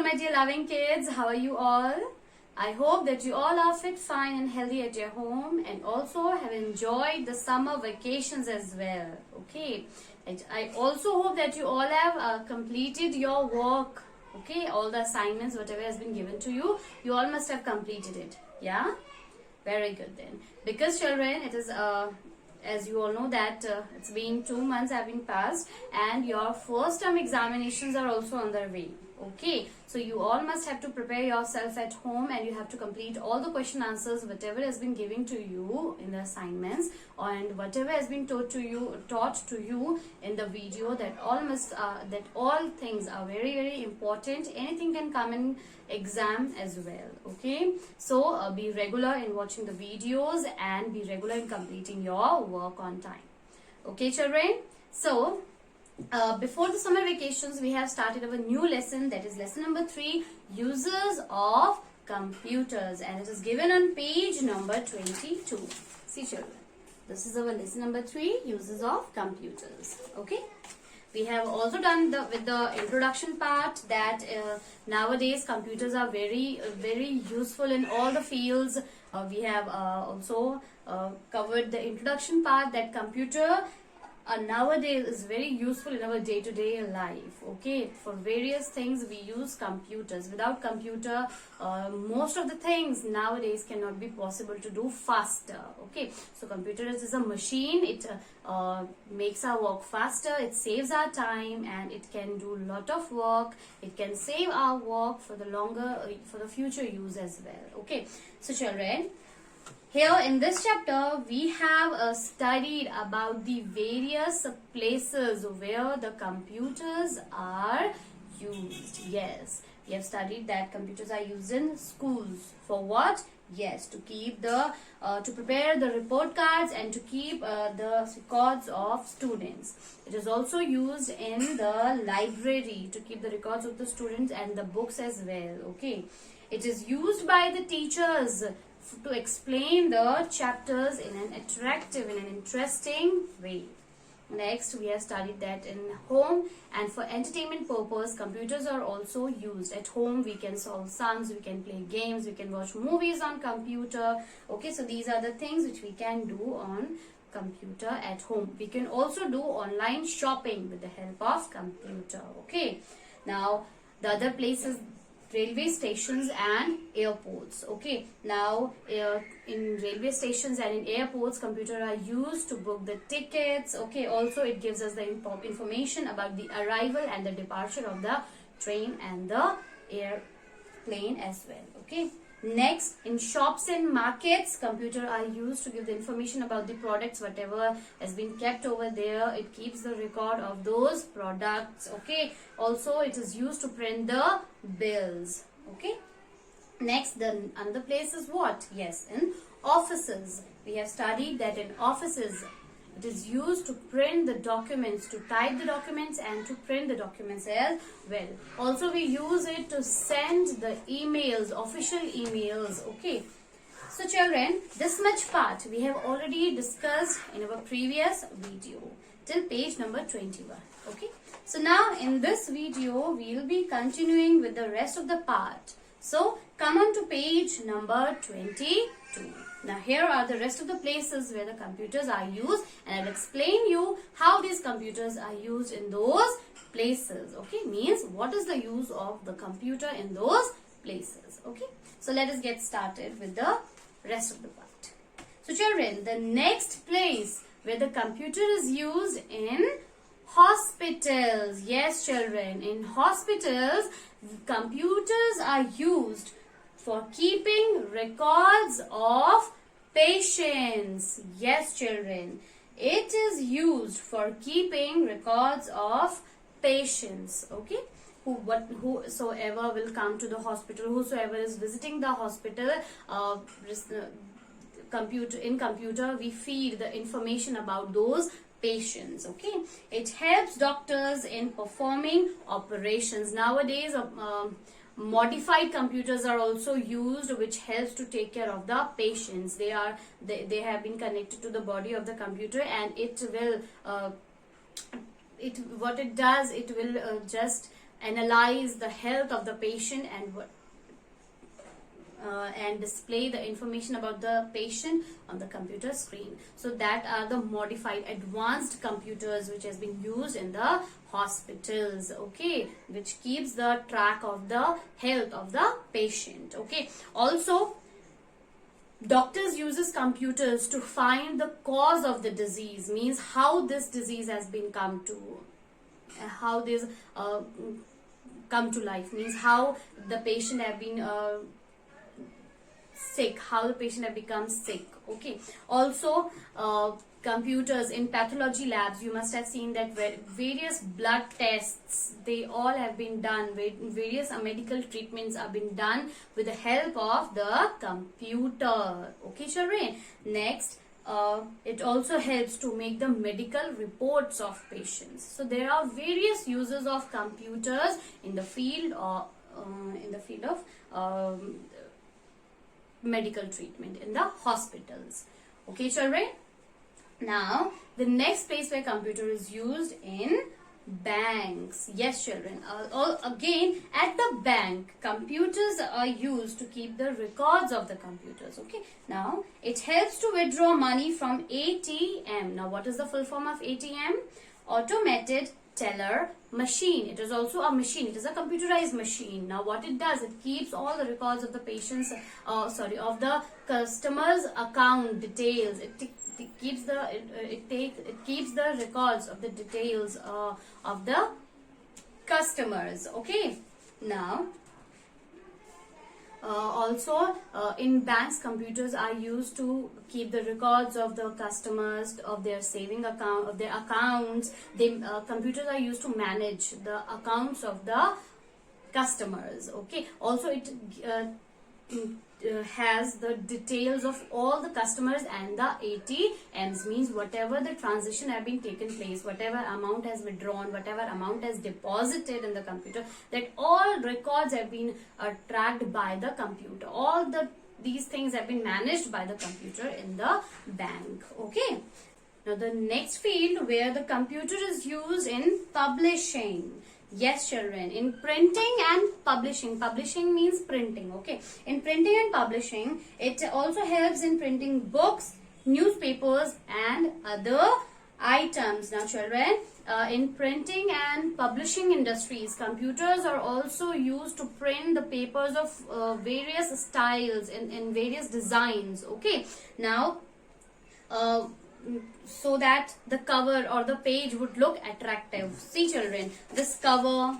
my dear loving kids, how are you all? I hope that you all are fit, fine and healthy at your home and also have enjoyed the summer vacations as well. Okay, and I also hope that you all have completed your work. Okay, all the assignments, whatever has been given to you, you all must have completed it. Yeah, very good then. Because children, it is as you all know that it's been 2 months have been passed and your first term examinations are also on their way. Okay, so you all must have to prepare yourself at home and you have to complete all the question answers whatever has been given to you in the assignments and whatever has been taught to you in the video. That all things are very important. Anything can come in exam as well. Okay, so be regular in watching the videos and be regular in completing your work on time. Okay children, so before the summer vacations, we have started our new lesson, that is lesson number 3, uses of computers, and it is given on page number 22. See children, this is our lesson number 3, uses of computers. Okay, we have also done with the introduction part that nowadays computers are very useful in all the fields. We have also covered the introduction part that computer nowadays is very useful in our day-to-day life. Okay, for various things we use computers. Without computer, most of the things nowadays cannot be possible to do faster. Okay, so computer is a machine. It makes our work faster, it saves our time, and it can do a lot of work. It can save our work for the future use as well. Okay, so children, here in this chapter, we have studied about the various places where the computers are used. Yes, we have studied that computers are used in schools. For what? Yes, to keep to prepare the report cards and to keep the records of students. It is also used in the library to keep the records of the students and the books as well. Okay, it is used by the teachers to explain the chapters in an attractive, in an interesting way. Next, we have studied that in home and for entertainment purpose, computers are also used. At home, we can solve sums, we can play games, we can watch movies on computer. Okay, so these are the things which we can do on computer at home. We can also do online shopping with the help of computer. Okay, now the other places, railway stations and airports. Okay, now in railway stations and in airports, computers are used to book the tickets. Okay, also it gives us the information about the arrival and the departure of the train and the airplane as well. Okay, next, in shops and markets, computers are used to give the information about the products, whatever has been kept over there. It keeps the record of those products. Okay, also it is used to print the bills. Okay, next, then another place is what? Yes, in offices. We have studied that in offices it is used to print the documents, to type the documents and to print the documents as well. Also we use it to send the emails, official emails. Okay, so children, this much part we have already discussed in our previous video till page number 21. Okay, so now in this video we will be continuing with the rest of the part. So come on to page number 22. Now here are the rest of the places where the computers are used, and I'll explain you how these computers are used in those places. Okay, means what is the use of the computer in those places. Okay, so let us get started with the rest of the part. So children, the next place where the computer is used in hospitals. Yes children, in hospitals computers are used for keeping records of patients. Yes children, it is used for keeping records of patients. Okay, whosoever will come to the hospital, whosoever is visiting the hospital, computer we feed the information about those patients. Okay, it helps doctors in performing operations. Nowadays modified computers are also used, which helps to take care of the patients. They have been connected to the body of the computer, and it will what it does, it will just analyze the health of the patient and display the information about the patient on the computer screen. So that are the modified advanced computers which has been used in the hospitals, okay, which keeps the track of the health of the patient. Okay, also doctors uses computers to find the cause of the disease, means how this disease has been come to life, means how the patient have been sick, how the patient have become sick. Okay, also computers in pathology labs, you must have seen that various blood tests, they all have been done, various medical treatments have been done with the help of the computer. Okay children, next it also helps to make the medical reports of patients. So there are various uses of computers in the field of medical treatment in the hospitals. Okay children, now the next place where computer is used in banks. Yes children, again at the bank computers are used to keep the records of the computers. Okay, now it helps to withdraw money from ATM. Now what is the full form of ATM? Automated teller machine. It is also a machine, it is a computerized machine. Now what it does, it keeps all the records of the patients of the customers account details. It keeps the records of the details of the customers. Okay, now also in banks computers are used to keep the records of the customers, of their saving account, of their accounts. Computers are used to manage the accounts of the customers. Okay, also it has the details of all the customers and the ATMs, means whatever the transaction have been taken place, whatever amount has withdrawn, whatever amount has deposited in the computer, that all records have been tracked by the computer. All these things have been managed by the computer in the bank. Okay, now the next field where the computer is used in publishing. Yes children, in printing and publishing. Publishing means printing. Okay, in printing and publishing, it also helps in printing books, newspapers and other items. Now children, in printing and publishing industries, computers are also used to print the papers of various styles in various designs. Okay, now so that the cover or the page would look attractive. See children, this cover,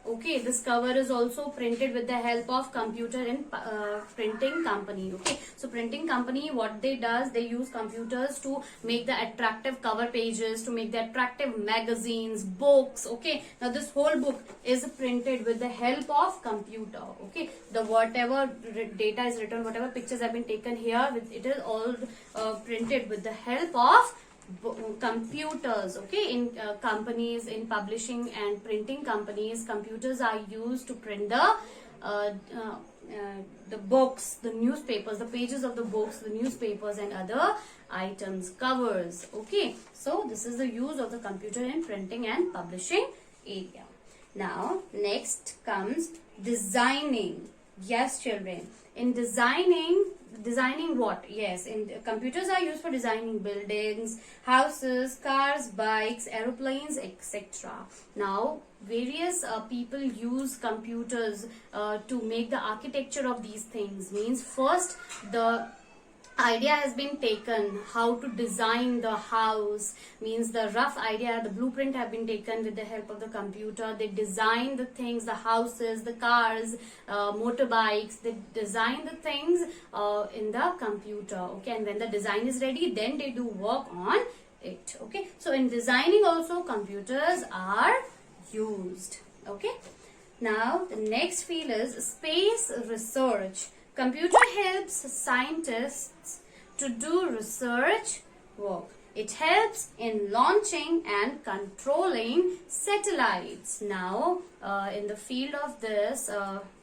okay, this cover is also printed with the help of computer in printing company. Okay, so printing company, what they does, they use computers to make the attractive cover pages, to make the attractive magazines, books. Okay, now this whole book is printed with the help of computer. Okay, the whatever data is written, whatever pictures have been taken here, it is all printed with the help of computers. Okay, in companies, in publishing and printing companies, computers are used to print the books, the newspapers, the pages of the books, the newspapers and other items, covers. Okay, so this is the use of the computer in printing and publishing area. Now next comes designing. Yes children, in designing what? Yes, in computers are used for designing buildings, houses, cars, bikes, aeroplanes, etc. Now various people use computers to make the architecture of these things. Means first the idea has been taken how to design the house, means the rough idea, the blueprint have been taken with the help of the computer. They design the things, the houses, the cars, motorbikes, they design the things in the computer. Okay, and when the design is ready, then they do work on it. Okay, so in designing also computers are used. Okay, now the next field is space research. Computer helps scientists to do research work. It helps in launching and controlling satellites. Now, in the field of this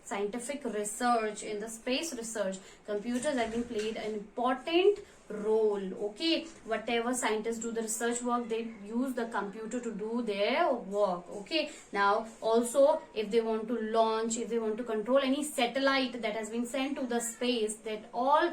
scientific research, in the space research, computers have been played an important role. Okay, whatever scientists do the research work, they use the computer to do their work. Okay, now also if they want to launch, if they want to control any satellite that has been sent to the space, that all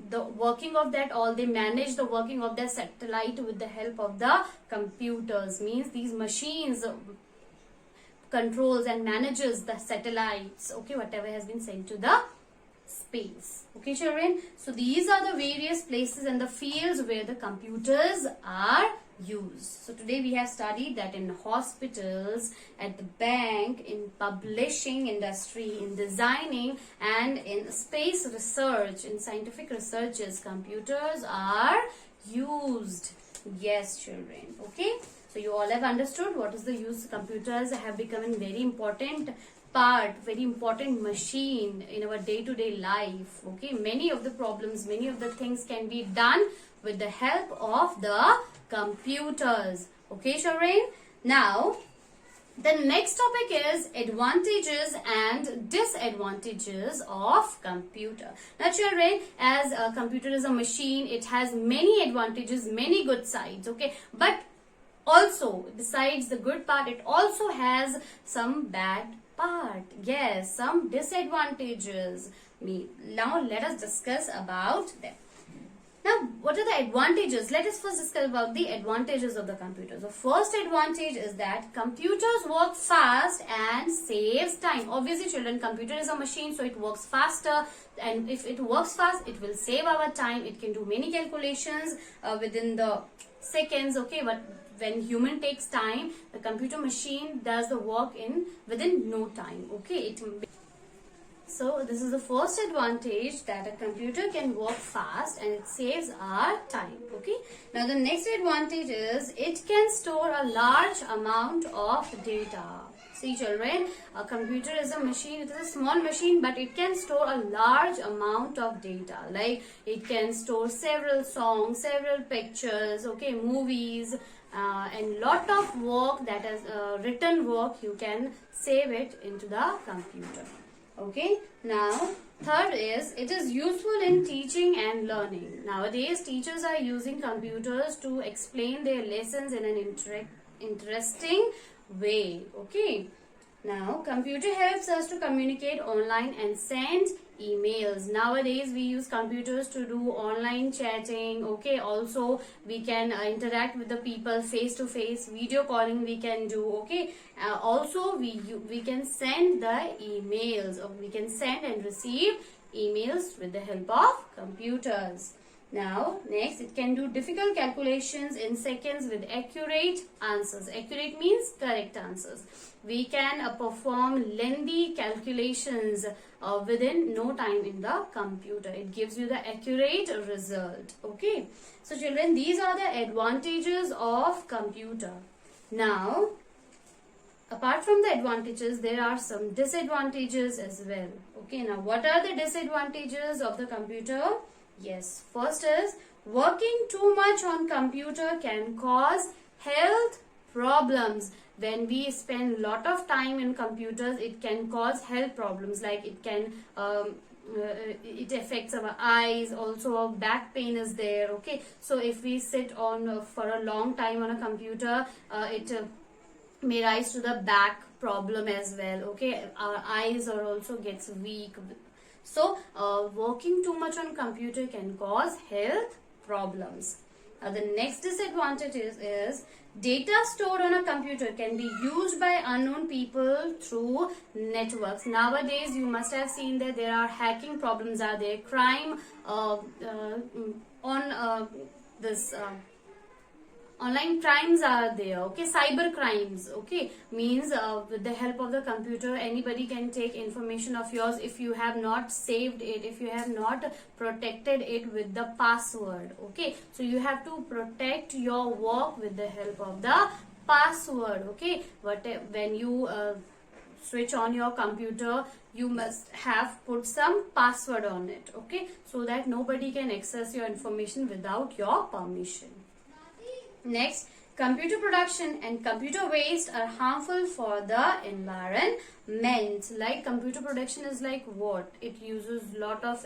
the working of that, all they manage the working of their satellite with the help of the computers. Means these machines controls and manages the satellites, okay, whatever has been sent to the space. Okay, children, so these are the various places and the fields where the computers are used. So today we have studied that in hospitals, at the bank, in publishing industry, in designing, and in space research, in scientific researches, computers are used. Yes, children. Okay, so you all have understood what is the use. Computers have become a very important part, very important machine in our day-to-day life. Okay, many of the problems, many of the things can be done with the help of the computers. Okay, children. Now the next topic is advantages and disadvantages of computer. Now children, as a computer is a machine, it has many advantages, many good sides. Okay, but also besides the good part, it also has some bad part. Yes, some disadvantages. Now let us discuss about them. Now, what are the advantages? Let us first discuss about the advantages of the computer. The first advantage is that computers work fast and saves time. Obviously, children, computer is a machine, so it works faster. And if it works fast, it will save our time. It can do many calculations within the seconds. Okay, but when human takes time, the computer machine does the work within no time. Okay, so this is the first advantage, that a computer can work fast and it saves our time. Okay. Now the next advantage is it can store a large amount of data. See children, a computer is a machine. It is a small machine, but it can store a large amount of data. Like it can store several songs, several pictures, okay, movies, and lot of work, that is written work. You can save it into the computer. Okay, now third is it is useful in teaching and learning. Nowadays teachers are using computers to explain their lessons in an interesting way. Okay, now computer helps us to communicate online and send emails. Nowadays we use computers to do online chatting. Okay, also we can interact with the people face to face. Video calling we can do. Okay, also we can send the emails, or we can send and receive emails with the help of computers. Now next, it can do difficult calculations in seconds with accurate answers. Accurate means correct answers. We can perform lengthy calculations within no time in the computer. It gives you the accurate result. Okay, so children, these are the advantages of computer. Now apart from the advantages, there are some disadvantages as well. Okay, now what are the disadvantages of the computer? Yes, first is working too much on computer can cause health problems. When we spend lot of time in computers, it can cause health problems, like it can it affects our eyes. Also our back pain is there. Okay, so if we sit on for a long time on a computer, it may rise to the back problem as well. Okay, our eyes are also gets weak. So working too much on computer can cause health problems. The next disadvantage is data stored on a computer can be used by unknown people through networks. Nowadays you must have seen that there are hacking problems are there, crime on this online crimes are there. Okay, cyber crimes. Okay, means with the help of the computer, anybody can take information of yours if you have not saved it, if you have not protected it with the password. Okay, so you have to protect your work with the help of the password. Okay, but when you switch on your computer, you must have put some password on it. Okay, so that nobody can access your information without your permission. Next, computer production and computer waste are harmful for the environment. Like computer production is like what? It uses lot of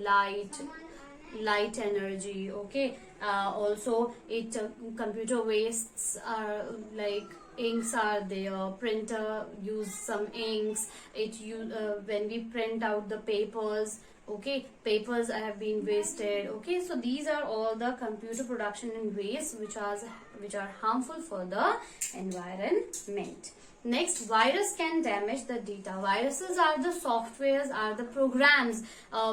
light, light energy. Okay, also it computer wastes are like inks are there, printer use some inks, when we print out the papers, okay, papers have been wasted. Okay, so these are all the computer production and waste which are harmful for the environment. Next, virus can damage the data. Viruses are the softwares, are the programs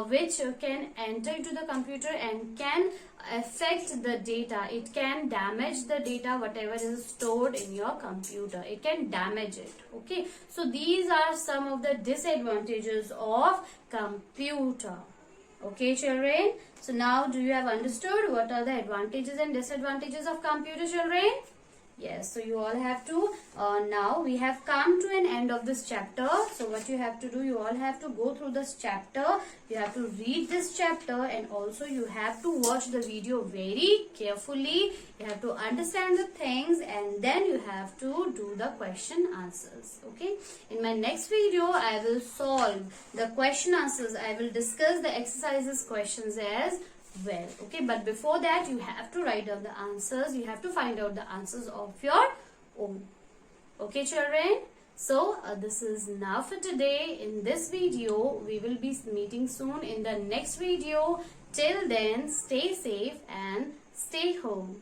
which can enter into the computer and can affect the data. It can damage the data, whatever is stored in your computer. It can damage it. Okay, so these are some of the disadvantages of computer. Okay, children. So now, do you have understood what are the advantages and disadvantages of computer, children? Yes, so you all have to, now we have come to an end of this chapter. So what you have to do, you all have to go through this chapter. You have to read this chapter and also you have to watch the video very carefully. You have to understand the things and then you have to do the question answers. Okay. In my next video, I will solve the question answers. I will discuss the exercises questions as well. Okay, but before that you have to write down the answers. You have to find out the answers of your own. Okay, children. So this is now for today. In this video, we will be meeting soon in the next video. Till then, stay safe and stay home.